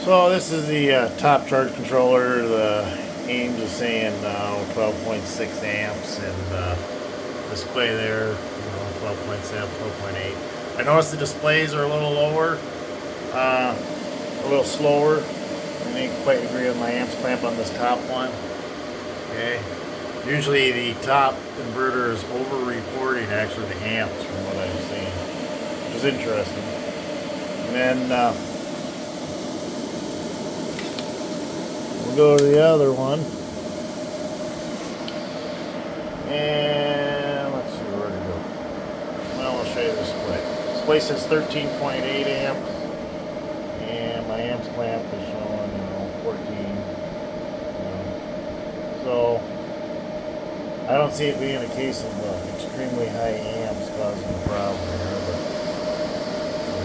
So this is the top charge controller. The Ames is saying 12.6 amps, and display there, 12.7, 12.8. I noticed the displays are a little lower, a little slower. I didn't quite agree with my amps clamp on this top one. Okay. Usually the top inverter is over-reporting actually the amps from what I've seen, which is interesting. And then we'll go to the other one. And let's see where to go. Well, I'll show you the display. Display says 13.8 amps. And my amps clamp is showing, 14. So I don't see it being a case of extremely high amps causing a problem here, but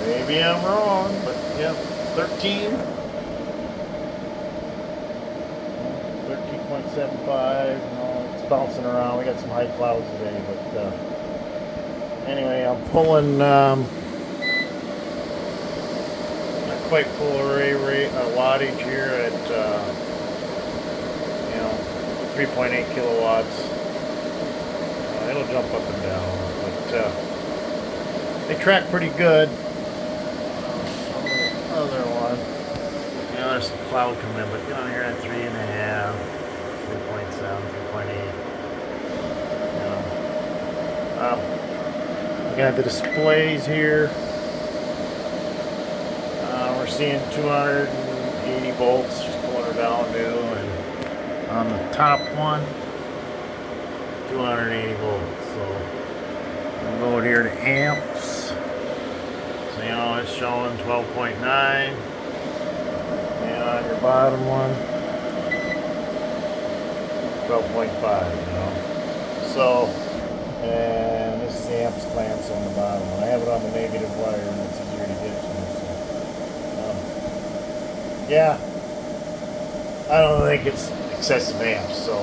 maybe I'm wrong. But yeah, 13.75. It's bouncing around. We got some high clouds today, but anyway, I'm pulling not quite full array rate wattage here at 3.8 kilowatts. It'll jump up and down, but they track pretty good. Other one, there's some cloud coming in, but here at 3.5, 3.7, 3.8. Looking at the displays here, we're seeing 280 volts, just pulling her down new, and on the top one, 280 volts. So I'm going here to amps. So it's showing 12.9, and on your bottom one, 12.5. So, and this is the amps clamps on the bottom one. I have it on the negative wire, and it's easier to get to. So, yeah, I don't think it's excessive amps. So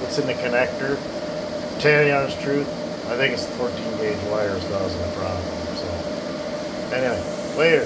what's in the connector? To tell you the honest truth, I think it's the 14 gauge wires causing the problem. So anyway, later.